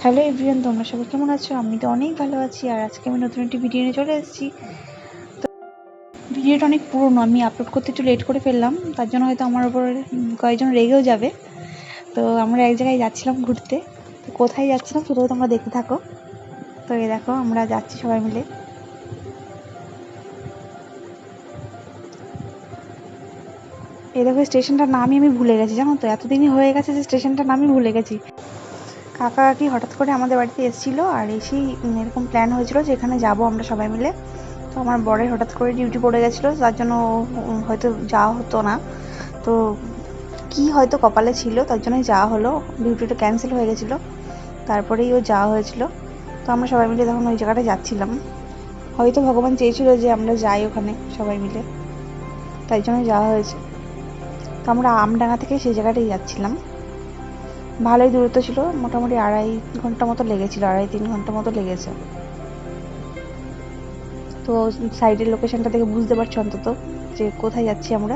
Hello everyone, তোমরা সবাই কেমন আছো? আমি তো অনেক ভালো আছি। আর আজকে আমি নতুন একটি ভিডিও নিয়ে চলে এসেছি। তো ভিডিওটা অনেক পুরনো, আমি আপলোড করতে একটু লেট করে ফেললাম, তার জন্য হয়তো আমার উপর কয়েকজন রেগেও যাবে। তো আমরা এক জায়গায় যাচ্ছিলাম ঘুরতে, তো কোথায় যাচ্ছিলাম সেটাও তোমরা দেখতে থাকো। তো এই দেখো আমরা যাচ্ছি সবাই মিলে। এই দেখো স্টেশনটার নামই আমি ভুলে গেছি, জানো তো, এতদিনই হয়ে গেছে যে স্টেশনটার নামই ভুলে গেছি। কাকা কাকি হঠাৎ করে আমাদের বাড়িতে এসেছিলো, আর এসেই এরকম প্ল্যান হয়েছিল যে এখানে যাবো আমরা সবাই মিলে। তো আমার বরের হঠাৎ করে ডিউটি পড়ে গেছিলো, তার জন্য হয়তো যাওয়া হতো না। তো কি হয়তো কপালে ছিল, তার জন্যই যাওয়া হলো। ডিউটিটা ক্যান্সেল হয়ে গেছিলো, তারপরেই ও যাওয়া হয়েছিল। তো আমরা সবাই মিলে তখন ওই জায়গাটায় যাচ্ছিলাম। হয়তো ভগবান চেয়েছিল যে আমরা যাই ওখানে সবাই মিলে, তাই জন্য যাওয়া হয়েছে। তো আমরা আমডাঙ্গা থেকে সেই জায়গাটাই যাচ্ছিলাম। ভালোই দূরত্ব ছিল, মোটামুটি 2.5 ঘন্টা মতো লেগেছিল, 2.5-3 ঘন্টা মতো লেগেছে। তো সাইডের লোকেশনটা থেকে বুঝতে পারছো অন্তত যে কোথায় যাচ্ছি আমরা।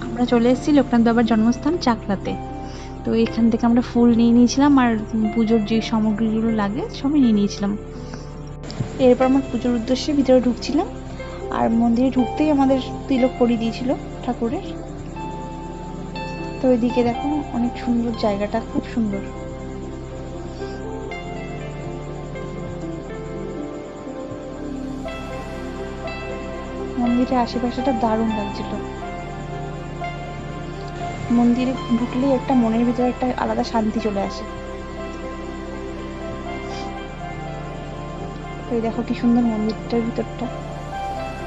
আমরা চলে এসেছি লোকনাথ বাবার জন্মস্থান চাকলাতে। তো এখান থেকে আমরা ফুল নিয়ে নিয়েছিলাম, আর পুজোর যে সামগ্রীগুলো লাগে সবই নিয়ে নিয়েছিলাম। এরপর আমরা পুজোর উদ্দেশ্যে ভিতরে ঢুকছিলাম, আর মন্দিরে ঢুকতেই আমাদের তিলক পরিয়ে দিয়েছিল ঠাকুরের। তো ওইদিকে দেখো অনেক সুন্দর, জায়গাটা খুব সুন্দর। মন্দিরের আশেপাশেটা দারুণ লাগছিল। মন্দিরে ঢুকলেই একটা মনের ভিতরে একটা আলাদা শান্তি চলে আসে। এই দেখো কি সুন্দর মন্দিরটার ভিতরটা,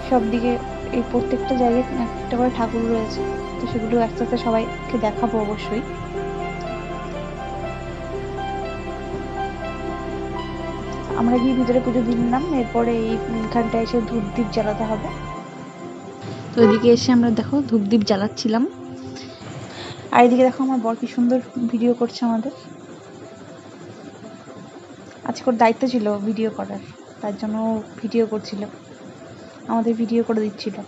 সব দিকে এই প্রত্যেকটা জায়গায় একটা করে ঠাকুর রয়েছে। তো সেগুলো আস্তে আস্তে সবাইকে দেখাবো অবশ্যই। আমরা গিয়ে ভিতরে পুজো দিয়ে নিলাম, এরপরে এইখানটায় এসে ধূপদীপ জ্বালাতে হবে। তো এদিকে এসে আমরা দেখো ধূপদীপ জ্বালাচ্ছিলাম, আর এদিকে দেখো আমার বর কি সুন্দর ভিডিও করছে আমাদের। আজকে ওর দায়িত্ব ছিল ভিডিও করার, তার জন্য ভিডিও করছিল, আমাদের ভিডিও করে দিচ্ছিল।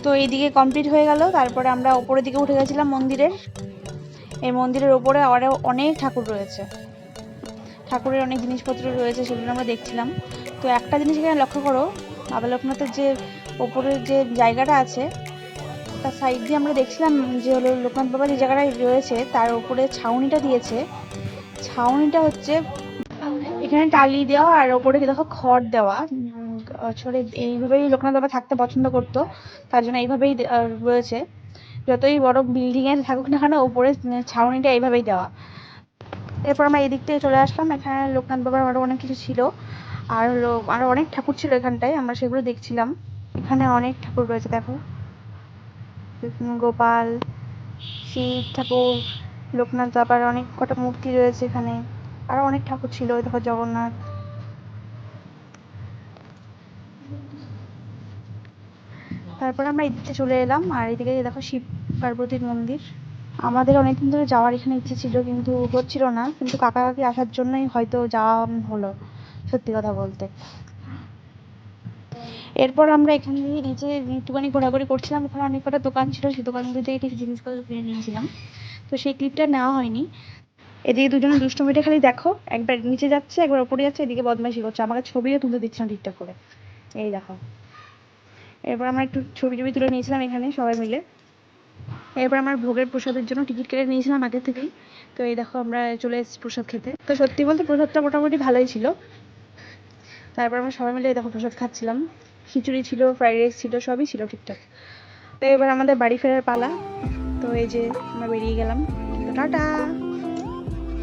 তো এইদিকে কমপ্লিট হয়ে গেল, তারপরে আমরা ওপরের দিকে উঠে গেছিলাম মন্দিরের। এই মন্দিরের ওপরে আরও অনেক ঠাকুর রয়েছে, ঠাকুরের অনেক জিনিসপত্র রয়েছে, সেগুলো আমরা দেখছিলাম। তো একটা জিনিস এখানে লক্ষ্য করো, বাবা লোকনাথের যে ওপরের যে জায়গাটা আছে তার সাইড দিয়ে আমরা দেখছিলাম যে হলো লোকনাথ বাবা যে জায়গাটায় রয়েছে তার উপরে ছাউনিটা দিয়েছে। ছাউনিটা হচ্ছে এখানে টালি দেওয়া, আর ওপরে দেখো খড় দেওয়া। আসলে এইভাবেই লোকনাথ বাবা থাকতে পছন্দ করতো, তার জন্য এইভাবেই রয়েছে। যতই বড় বিল্ডিং এ থাকুক না কেন, ওপরে ছাউনিটা এইভাবেই দেওয়া। এরপর আমরা এদিক থেকে চলে আসলাম, এখানে লোকনাথ বাবার আরো অনেক কিছু ছিল, আর আরো অনেক ঠাকুর ছিল এখানটায়, আমরা সেগুলো দেখছিলাম। এখানে অনেক ঠাকুর রয়েছে দেখো, গোপাল, শিব ঠাকুর, লোকনাথ বাবার অনেক কটা মূর্তি রয়েছে এখানে, আরো অনেক ঠাকুর ছিল। দেখো জগন্নাথ। তারপর আমরা এদিকে চলে এলাম, আর এদিকে দেখো শিব পার্বতীর মন্দির। আমাদের অনেকদিন ধরে যাওয়ার এখানে ইচ্ছে ছিল, কিন্তু হচ্ছিল না, কিন্তু কাকা কাকি আসার জন্যই হয়তো যাওয়া হলো, সত্যি কথা বলতে। এরপর আমরা এখান থেকে নিচে একটুখানি ঘোরাঘুরি করছিলাম, ওখানে অনেক কটা দোকান ছিল, সেই দোকানগুলো থেকে কিছু জিনিসপত্র কিনে নিয়েছিলাম। তো সেই ক্লিপটা নেওয়া হয়নি। এদিকে দুজনে দুষ্টুমিটা খালি দেখো, একবার নিচে যাচ্ছে একবার ওপরে যাচ্ছে, এদিকে বদমাইশি করছে, আমাকে ছবিও তুলতে দিচ্ছে না ঠিকঠাক করে। এই দেখো। এরপর আমরা একটু ছবি টবি তুলে নিয়েছিলাম এখানে সবাই মিলে। এরপর আমার ভোগের প্রসাদের জন্য টিকিট কেটে নিয়েছিলাম আগে থেকেই। তো এই দেখো আমরা চলে এসেছি প্রসাদ খেতে। তো সত্যি বলতে প্রসাদটা মোটামুটি ভালোই ছিল। তারপর আমরা সবাই মিলে দেখো প্রসাদ খাচ্ছিলাম, খিচুড়ি ছিল, ফ্রাইড রাইস ছিল, সবই ছিল ঠিকঠাক। তো এবার আমাদের বাড়ি ফেরার পালা। তো এই যে আমরা বেরিয়ে গেলাম, টাটা।